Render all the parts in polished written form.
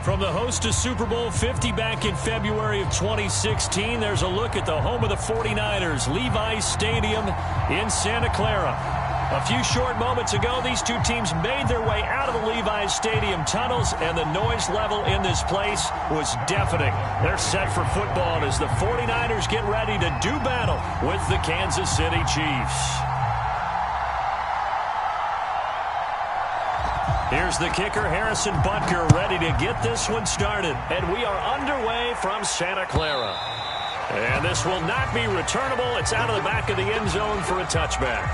From the host to Super Bowl 50 back in February of 2016, there's a look at the home of the 49ers, Levi's Stadium in Santa Clara. A few short moments ago, these two teams made their way out of the Levi's Stadium tunnels, and the noise level in this place was deafening. They're set for football as the 49ers get ready to do battle with the Kansas City Chiefs. Here's the kicker, Harrison Butker, ready to get this one started. And we are underway from Santa Clara. And this will not be returnable. It's out of the back of the end zone for a touchback.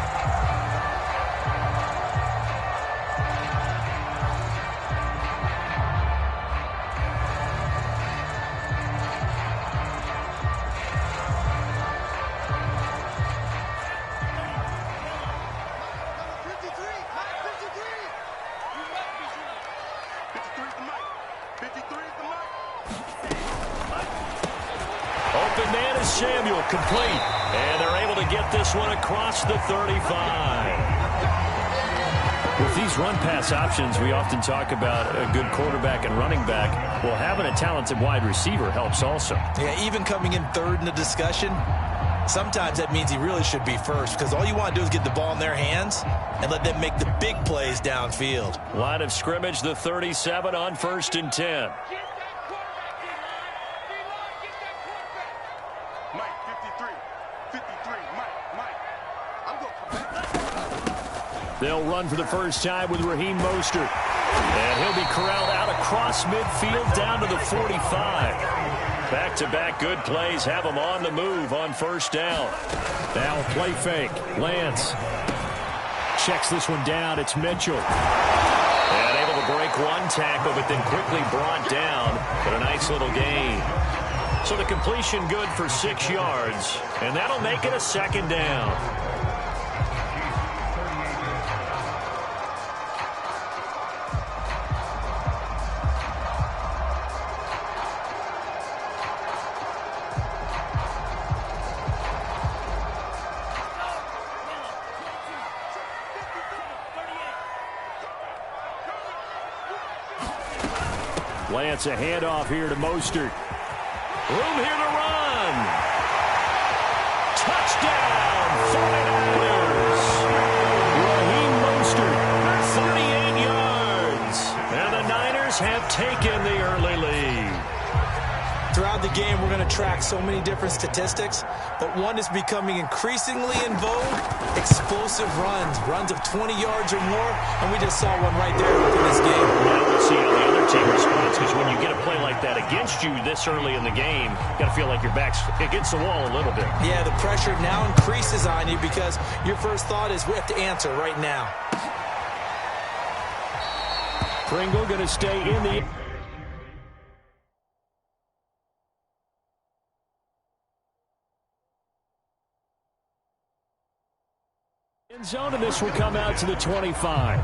Open man is Samuel, complete. And they're able to get this one across the 35. With these run-pass options, we often talk about a good quarterback and running back. Well, having a talented wide receiver helps also. Yeah, even coming in third in the discussion, sometimes that means he really should be first, because all you want to do is get the ball in their hands and let them make the big plays downfield. Line of scrimmage, the 37 on 1st and 10. They'll run for the first time with Raheem Mostert. And he'll be corralled out across midfield down to the 45. Back-to-back good plays have him on the move on 1st down. Now play fake. Lance checks this one down. It's Mitchell. And able to break one tackle, but then quickly brought down. But a nice little gain. So the completion good for 6 yards. And that'll make it a 2nd down. Lance, a handoff here to Mostert. Room here to run. Touchdown, 49ers. Raheem Mostert, 38 yards. And the Niners have taken the early lead. Throughout the game, we're going to track so many different statistics, but one is becoming increasingly in vogue: explosive runs of 20 yards or more, and we just saw one right there in this game. Now we'll see how the other team responds, because when you get a play like that against you this early in the game, you got to feel like your back's against the wall a little bit. Yeah, the pressure now increases on you because your first thought is we have to answer right now. Pringle going to stay in the end zone, and this will come out to the 25.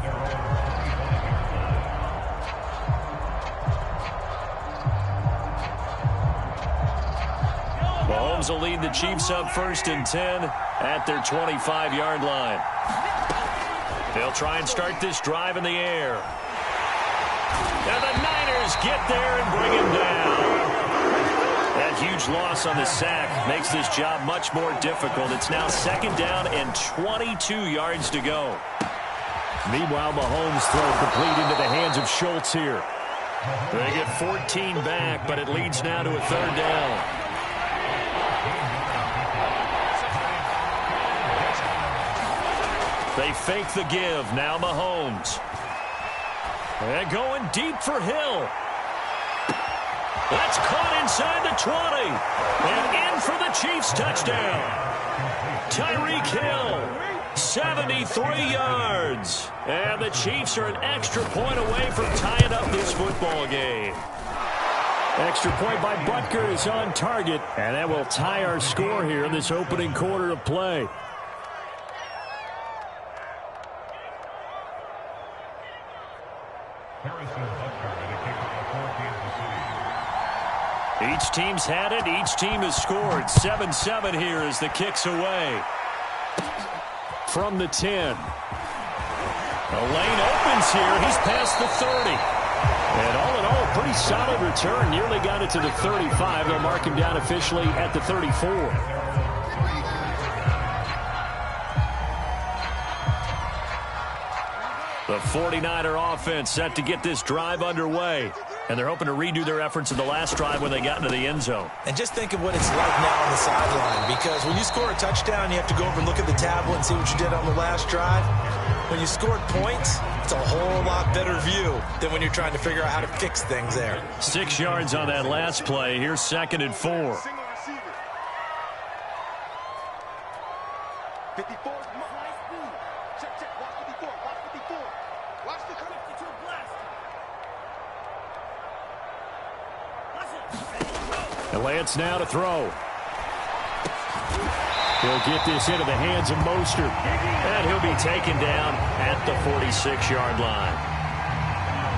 Mahomes will lead the Chiefs up 1st and 10 at their 25-yard line. They'll try and start this drive in the air. And the Niners get there and bring him down. That huge loss on the sack makes this job much more difficult. It's now 2nd down and 22 yards to go. Meanwhile, Mahomes throw complete into the hands of Schultz here. They get 14 back, but it leads now to a 3rd down. They fake the give. Now Mahomes. And going deep for Hill. That's caught inside the 20. And in for the Chiefs touchdown. Tyreek Hill, 73 yards. And the Chiefs are an extra point away from tying up this football game. Extra point by Butker is on target. And that will tie our score here in this opening quarter of play. Each team's had it. Each team has scored. 7-7 here as the kick's away. From the 10. The lane opens here. He's past the 30. And all in all, pretty solid return. Nearly got it to the 35. They'll mark him down officially at the 34. The 49er offense set to get this drive underway. And they're hoping to redo their efforts in the last drive when they got into the end zone. And just think of what it's like now on the sideline, because when you score a touchdown, you have to go over and look at the tablet and see what you did on the last drive. When you scored points, it's a whole lot better view than when you're trying to figure out how to fix things there. 6 yards on that last play. Here's 2nd and 4. 54. Check, check. Watch 54. Watch 54. Watch the 52 blast. And Lance now to throw. He'll get this into the hands of Mostert. And he'll be taken down at the 46-yard line.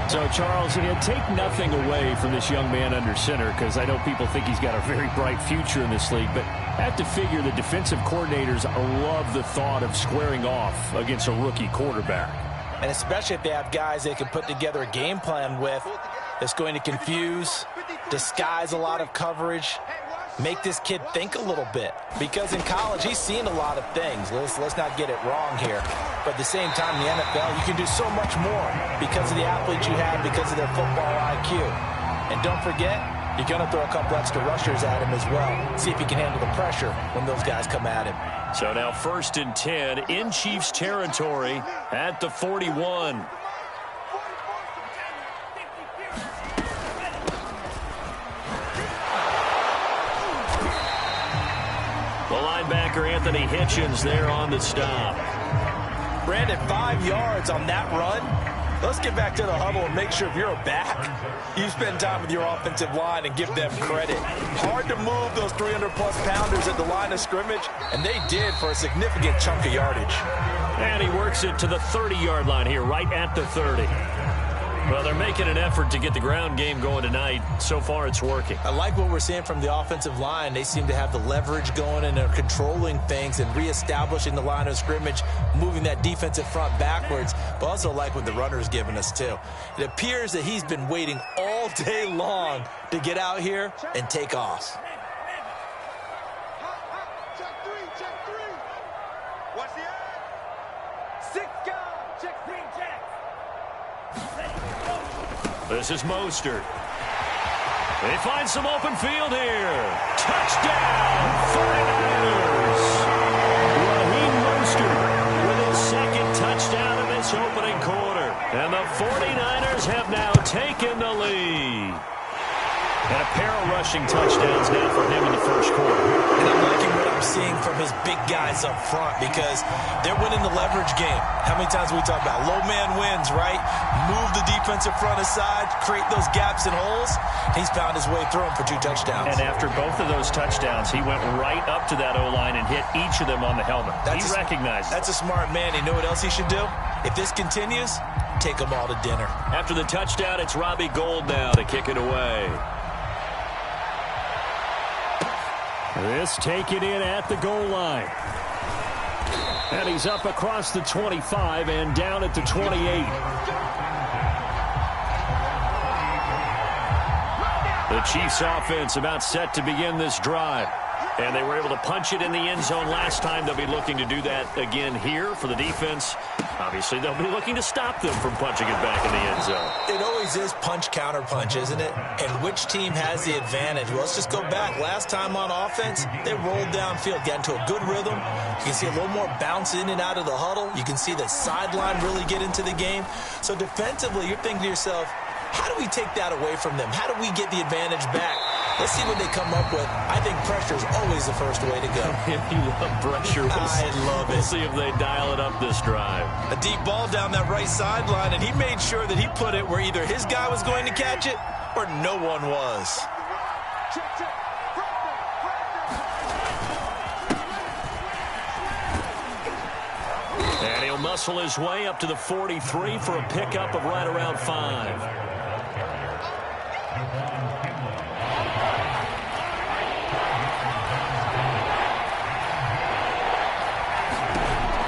So, Charles, take nothing away from this young man under center, because I know people think he's got a very bright future in this league, but I have to figure the defensive coordinators love the thought of squaring off against a rookie quarterback. And especially if they have guys they can put together a game plan with that's going to confuse, disguise a lot of coverage, make this kid think a little bit. Because in college, he's seen a lot of things. Let's not get it wrong here. But at the same time, in the NFL, you can do so much more because of the athletes you have, because of their football IQ. And don't forget, you're going to throw a couple extra rushers at him as well. See if he can handle the pressure when those guys come at him. So now 1st and 10 in Chiefs territory at the 41. The linebacker Anthony Hitchens there on the stop. Brandon, 5 yards on that run. Let's get back to the huddle and make sure if you're a back, you spend time with your offensive line and give them credit. Hard to move those 300-plus pounders at the line of scrimmage, and they did for a significant chunk of yardage. And he works it to the 30-yard line here, right at the 30. Well, they're making an effort to get the ground game going tonight. So far, it's working. I like what we're seeing from the offensive line. They seem to have the leverage going, and they're controlling things and reestablishing the line of scrimmage, moving that defensive front backwards, but also like what the runner's giving us, too. It appears that he's been waiting all day long to get out here and take off. Check three. Watch the end. 6 guys. Check green, check. This is Mostert. They find some open field here. Touchdown, 49ers. Raheem Mostert with his 2nd touchdown in this opening quarter. And the 49ers have now taken the lead. And a pair of rushing touchdowns now for him in the 1st quarter. And I'm liking what I'm seeing from his big guys up front, because they're winning the leverage game. How many times we talk about low man wins, right? Move the defensive front aside, create those gaps and holes. He's found his way through them for 2 touchdowns. And after both of those touchdowns, he went right up to that O-line and hit each of them on the helmet. He recognized it. That's a smart man. You know what else he should do? If this continues, take them all to dinner. After the touchdown, it's Robbie Gould now to kick it away. This taken in at the goal line. And he's up across the 25 and down at the 28. The Chiefs offense about set to begin this drive. And they were able to punch it in the end zone last time. They'll be looking to do that again here for the defense. Obviously, they'll be looking to stop them from punching it back in the end zone. It always is punch, counter punch, isn't it? And which team has the advantage? Well, let's just go back. Last time on offense, they rolled downfield, got into a good rhythm. You can see a little more bounce in and out of the huddle. You can see the sideline really get into the game. So defensively, you're thinking to yourself, how do we take that away from them? How do we get the advantage back? Let's see what they come up with. I think pressure is always the first way to go. You love pressure. I love it. We'll see if they dial it up this drive. A deep ball down that right sideline, and he made sure that he put it where either his guy was going to catch it or no one was. And he'll muscle his way up to the 43 for a pickup of right around 5.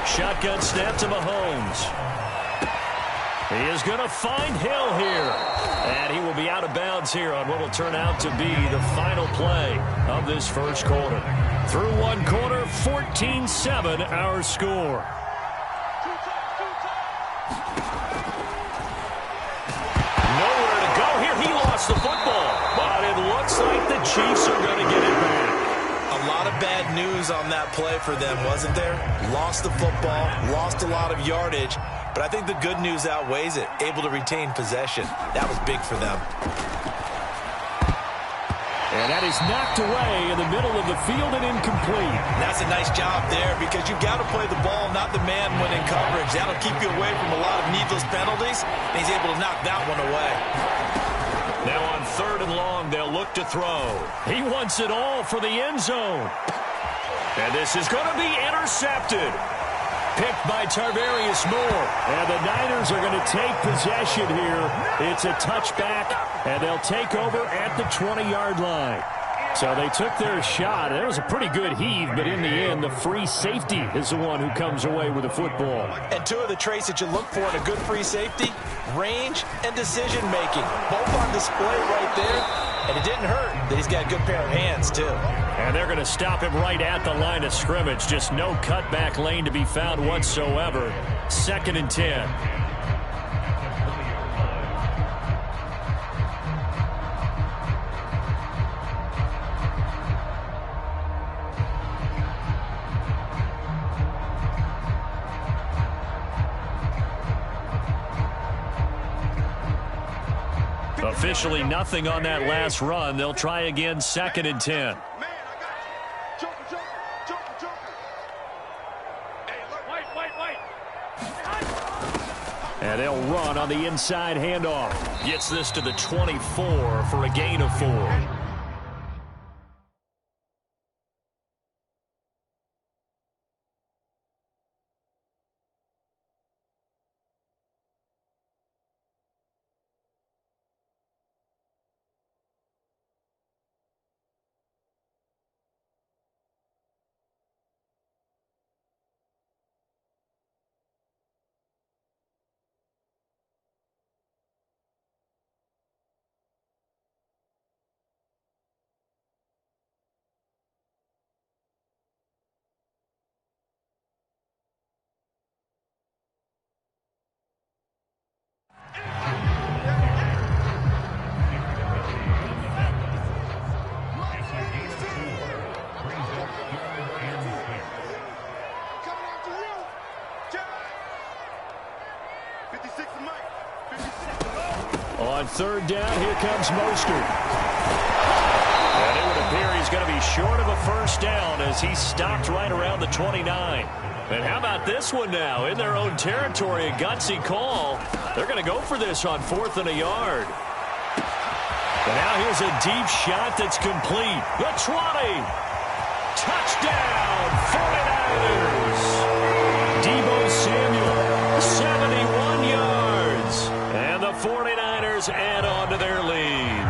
Shotgun snap to Mahomes. He is going to find Hill here. And he will be out of bounds here on what will turn out to be the final play of this first quarter. Through one quarter, 14-7 our score. Nowhere to go here. He lost the football. But it looks like the Chiefs are going to get it back. A lot of bad news on that play for them, wasn't there? Lost the football, lost a lot of yardage, but I think the good news outweighs it. Able to retain possession. That was big for them. And that is knocked away in the middle of the field and incomplete. And that's a nice job there because you've got to play the ball, not the man when in coverage. That'll keep you away from a lot of needless penalties, and he's able to knock that one away. Now on 3rd and long, they'll look to throw. He wants it all for the end zone. And this is going to be intercepted. Picked by Tarvarius Moore. And the Niners are going to take possession here. It's a touchback, and they'll take over at the 20-yard line. So they took their shot. That was a pretty good heave, but in the end, the free safety is the one who comes away with the football. And two of the traits that you look for in a good free safety, range and decision-making. Both on display right there. And it didn't hurt that he's got a good pair of hands, too. And they're going to stop him right at the line of scrimmage. Just no cutback lane to be found whatsoever. 2nd and 10. Officially nothing on that last run. They'll try again 2nd and 10. Man, I got you. Joker. Hey, look, wait. And they'll run on the inside handoff. Gets this to the 24 for a gain of 4. On 3rd down, here comes Mostert. And it would appear he's going to be short of a first down as he stopped right around the 29. And how about this one now? In their own territory, a gutsy call. They're going to go for this on 4th and a yard. And now here's a deep shot that's complete. The 20. Touchdown, 49ers. Deebo Samuel, 71 yards. And the 49ers add on to their lead.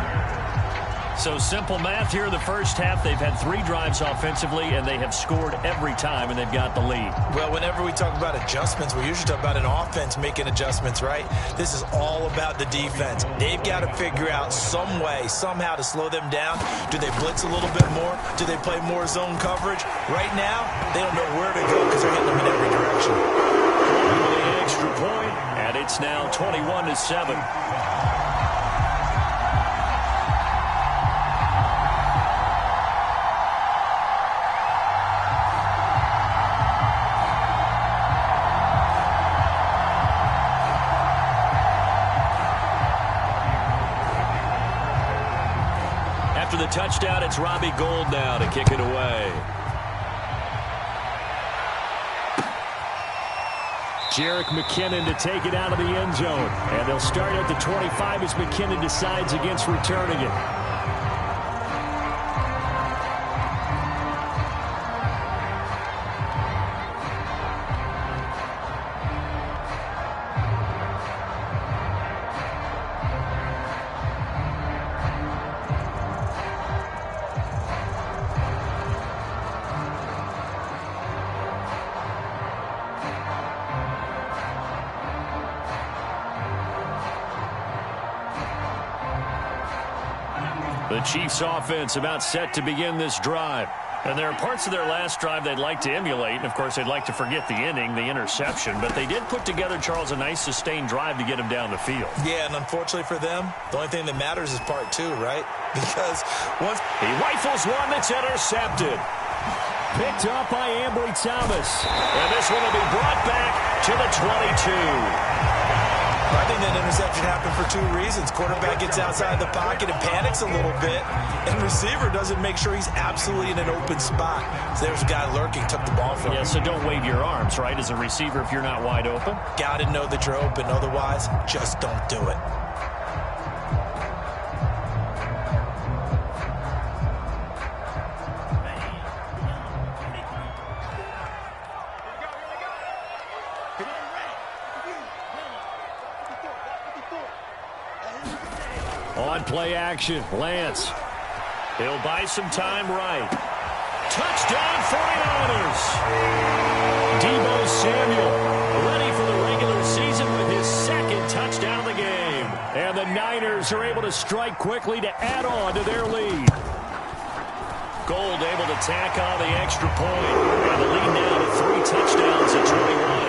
So simple math here in the first half. They've had 3 drives offensively, and they have scored every time, and they've got the lead. Well, whenever we talk about adjustments, we usually talk about an offense making adjustments, right? This is all about the defense. They've got to figure out some way, somehow to slow them down. Do they blitz a little bit more? Do they play more zone coverage? Right now, they don't know where to go because they're hitting them in every direction. The extra point, and it's now 21-7. After the touchdown, it's Robbie Gould now to kick it away. Jerick McKinnon to take it out of the end zone. And they'll start at the 25 as McKinnon decides against returning it. The Chiefs offense about set to begin this drive. And there are parts of their last drive they'd like to emulate. And, of course, they'd like to forget the inning, the interception. But they did put together, Charles, a nice sustained drive to get him down the field. Yeah, and unfortunately for them, the only thing that matters is part two, right? Because once he rifles one that's intercepted. Picked up by Ambry Thomas. And this one will be brought back to the 22. I think that interception happened for two reasons. Quarterback gets outside the pocket and panics a little bit, and receiver doesn't make sure he's absolutely in an open spot. So there's a guy lurking, took the ball from him. Yeah, so don't wave your arms, right, as a receiver if you're not wide open. Got to know that you're open. Otherwise, just don't do it. On play action, Lance. He'll buy some time right. Touchdown 49ers. Deebo Samuel ready for the regular season with his second touchdown of the game. And the Niners are able to strike quickly to add on to their lead. Gold able to tack on the extra point. And the lead now to 3 touchdowns at 21.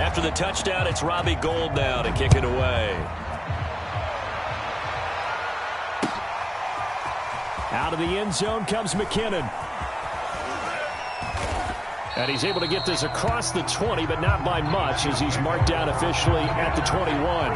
After the touchdown, it's Robbie Gould now to kick it away. Out of the end zone comes McKinnon. And he's able to get this across the 20, but not by much, as he's marked down officially at the 21.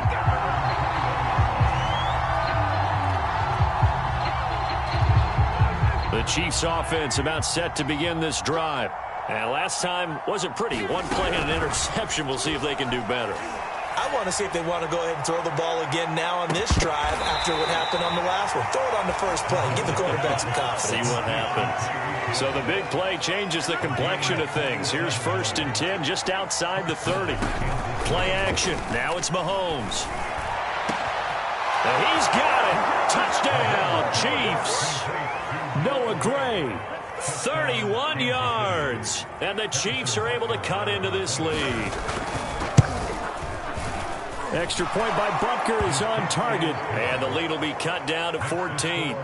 The Chiefs offense about set to begin this drive. And last time wasn't pretty. One play and an interception. We'll see if they can do better. I want to see if they want to go ahead and throw the ball again now on this drive after what happened on the last one. Throw it on the first play. Give the quarterback some confidence. See what happens. So the big play changes the complexion of things. Here's 1st and 10 just outside the 30. Play action. Now it's Mahomes. And he's got it. Touchdown, Chiefs. Noah Gray. 31 yards. And the Chiefs are able to cut into this lead. Extra point by Butker is on target. And the lead will be cut down to 14.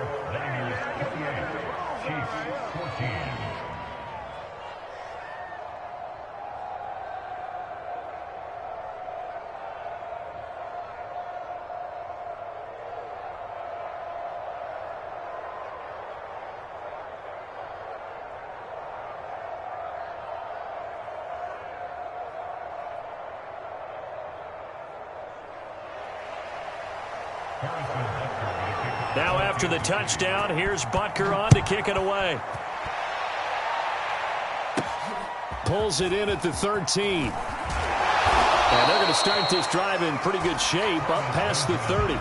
Now after the touchdown, here's Butker on to kick it away. Pulls it in at the 13. And they're going to start this drive in pretty good shape up past the 30.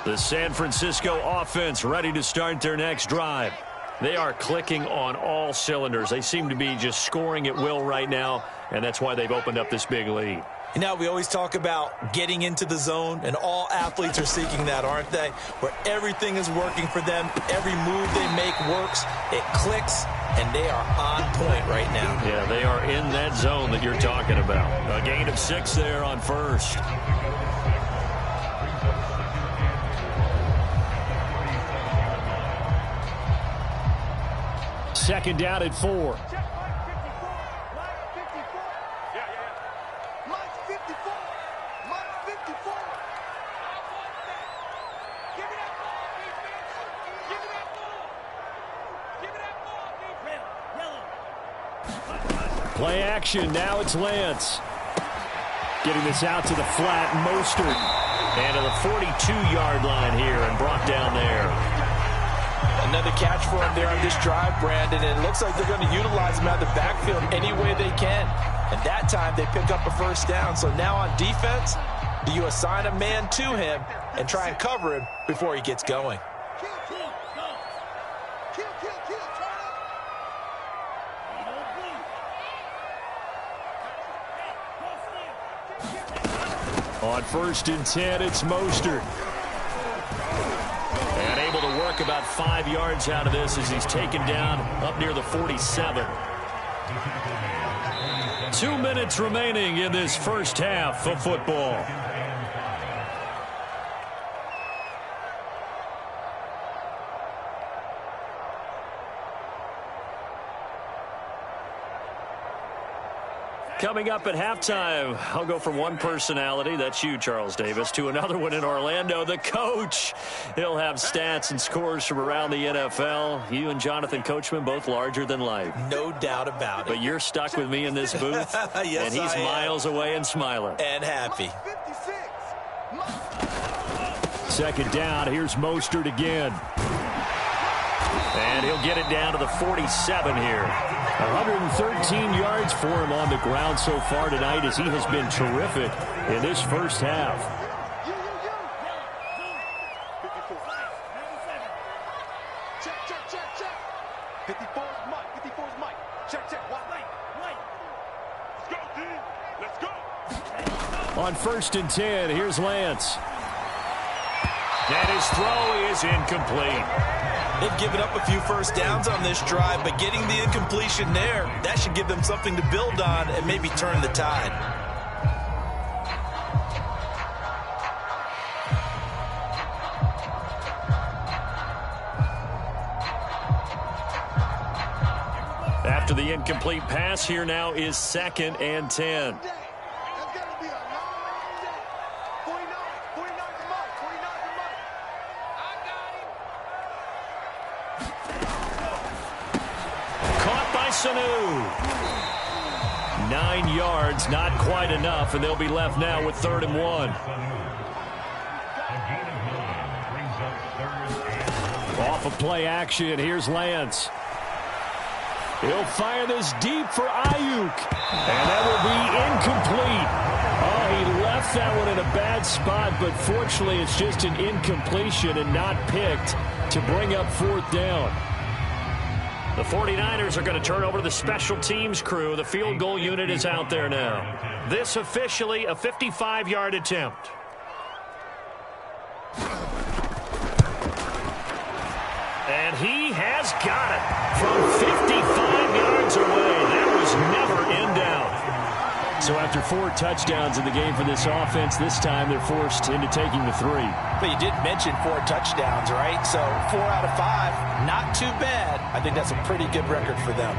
The San Francisco offense ready to start their next drive. They are clicking on all cylinders. They seem to be just scoring at will right now, and that's why they've opened up this big lead. You know, we always talk about getting into the zone, and all athletes are seeking that, aren't they? Where everything is working for them, every move they make works, it clicks, and they are on point right now. Yeah, they are in that zone that you're talking about. A gain of 6 there on 1st. Second down at 4. Play action. Now it's Lance. Getting this out to the flat. Mostert. And to the 42-yard line here and brought down there. Another catch for him there on this drive, Brandon, and it looks like they're going to utilize him out of the backfield any way they can. And that time they pick up a 1st down. So now on defense, Do you assign a man to him and try and cover him before he gets going? On 1st and 10, it's Mostert. And able to work about 5 yards out of this as he's taken down up near the 47. 2 minutes remaining in this first half of football. Coming up at halftime, I'll go from one personality, that's you, Charles Davis, to another one in Orlando, the coach. He'll have stats and scores from around the NFL. You and Jonathan Coachman, both larger than life. No doubt about it. But you're stuck with me in this booth, yes, and he's miles away and smiling. And happy. 2nd down, here's Mostert again. And he'll get it down to the 47 here. 113 yards for him on the ground so far tonight as he has been terrific in this first half. Check. 54's Mike. Check. Let's go. On 1st and 10, here's Lance. And his throw is incomplete. They've given up a few first downs on this drive, but getting the incompletion there, that should give them something to build on and maybe turn the tide. After the incomplete pass, here now is 2nd and 10. Sanu. 9 yards, not quite enough, and they'll be left now with 3rd and 1. Off of play action, here's Lance. He'll fire this deep for Ayuk, and that will be incomplete. Oh, he left that one in a bad spot, but fortunately it's just an incompletion and not picked to bring up 4th down. The 49ers are going to turn over to the special teams crew. The field goal unit is out there now. This officially a 55-yard attempt. And he has got it from 55 yards away. That was never in doubt. So after 4 touchdowns in the game for this offense, this time they're forced into taking the 3. But you did mention 4 touchdowns, right? So 4 out of 5, not too bad. I think that's a pretty good record for them.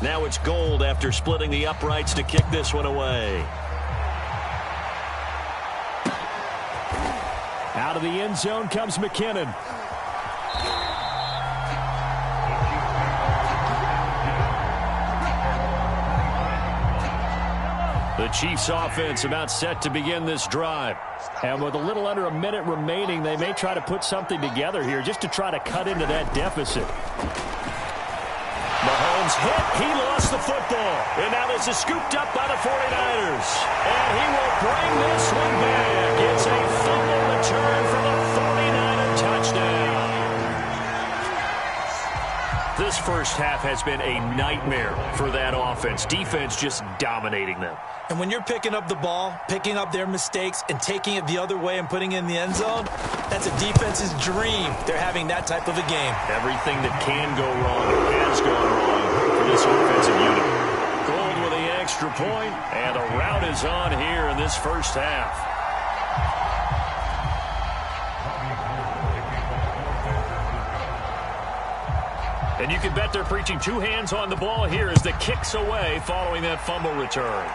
Now it's Gold after splitting the uprights to kick this one away. Out of the end zone comes McKinnon. The Chiefs offense about set to begin this drive. And with a little under a minute remaining, they may try to put something together here just to try to cut into that deficit. Mahomes hit. He lost the football. And now this is scooped up by the 49ers. And he will bring this one back. It's a fumble return for the 49er touchdown. This first half has been a nightmare for that offense. Defense just dominating them. And when you're picking up the ball, picking up their mistakes, and taking it the other way and putting it in the end zone, that's a defense's dream. They're having that type of a game. Everything that can go wrong has gone wrong for this offensive unit. Gold with the extra point, and the route is on here in this first half. And you can bet they're preaching 2 hands on the ball here as the kick's away following that fumble return.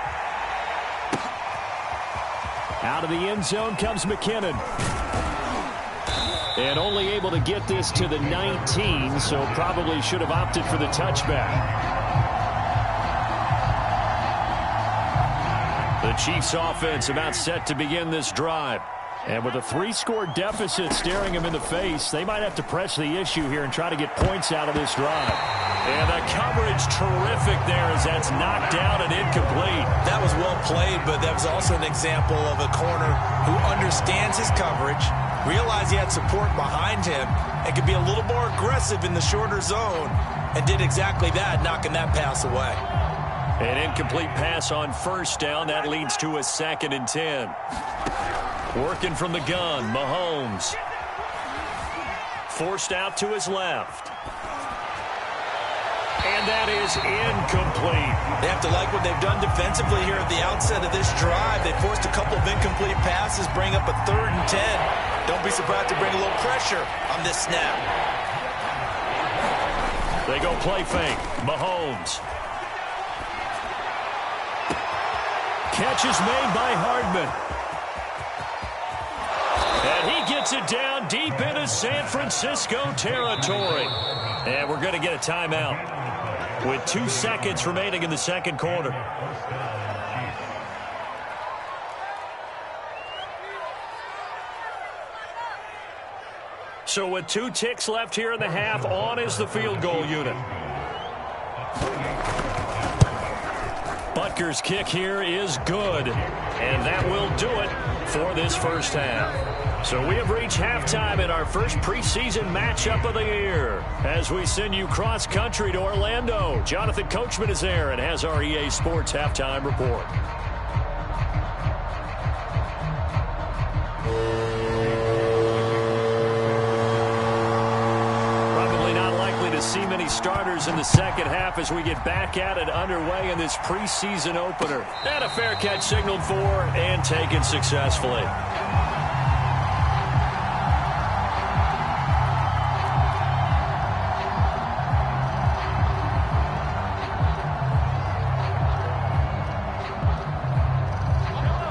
Out of the end zone comes McKinnon. And only able to get this to the 19, so probably should have opted for the touchback. The Chiefs offense about set to begin this drive. And with a 3-score deficit staring him in the face, they might have to press the issue here and try to get points out of this drive. And the coverage terrific there as that's knocked down and incomplete. That was well played, but that was also an example of a corner who understands his coverage, realized he had support behind him, and could be a little more aggressive in the shorter zone, and did exactly that, knocking that pass away. An incomplete pass on first down. That leads to a 2nd and 10. Working from the gun, Mahomes. Forced out to his left. And that is incomplete. They have to like what they've done defensively here at the outset of this drive. They forced a couple of incomplete passes, bring up a 3rd and 10. Don't be surprised to bring a little pressure on this snap. They go play fake. Mahomes. Catch is made by Hardman. And he gets it down deep into San Francisco territory. And we're going to get a timeout with 2 seconds remaining in the second quarter. So with 2 ticks left here in the half, on is the field goal unit. Butker's kick here is good. And that will do it for this first half. So we have reached halftime in our first preseason matchup of the year. As we send you cross-country to Orlando, Jonathan Coachman is there and has our EA Sports halftime report. Probably not likely to see many starters in the second half as we get back at it underway in this preseason opener. And a fair catch signaled for and taken successfully.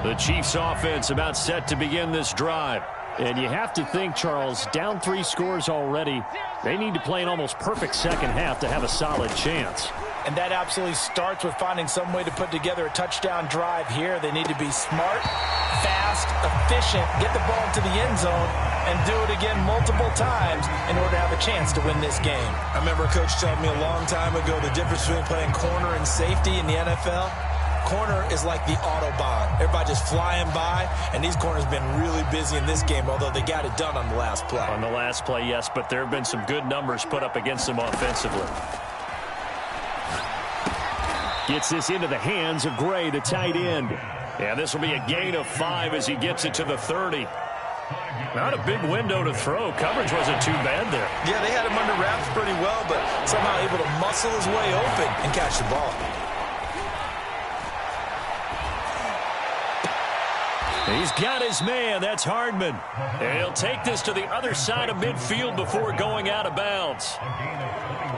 The Chiefs offense about set to begin this drive. And you have to think, Charles, down 3 scores already. They need to play an almost perfect second half to have a solid chance. And that absolutely starts with finding some way to put together a touchdown drive here. They need to be smart, fast, efficient, get the ball to the end zone, and do it again multiple times in order to have a chance to win this game. I remember a coach telling me a long time ago the difference between playing corner and safety in the NFL. Corner is like the Autobahn. Everybody just flying by, and these corners have been really busy in this game, although they got it done on the last play. On the last play, yes, but there have been some good numbers put up against them offensively. Gets this into the hands of Gray, the tight end. And this will be a gain of 5 as he gets it to the 30. Not a big window to throw. Coverage wasn't too bad there. Yeah, they had him under wraps pretty well, but somehow able to muscle his way open and catch the ball. He's got his man. That's Hardman. And he'll take this to the other side of midfield before going out of bounds.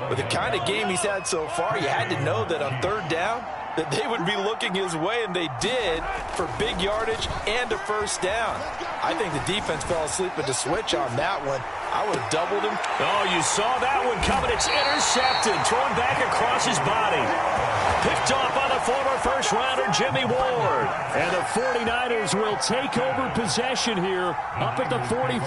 With the kind of game he's had so far, you had to know that on 3rd down that they would be looking his way, and they did, for big yardage and a first down. I think the defense fell asleep at the switch on that one. I would have doubled him. Oh, you saw that one coming. It's intercepted. Thrown back across his body. Picked off by the former first-rounder Jimmy Ward. And the 49ers will take over possession here up at the 44.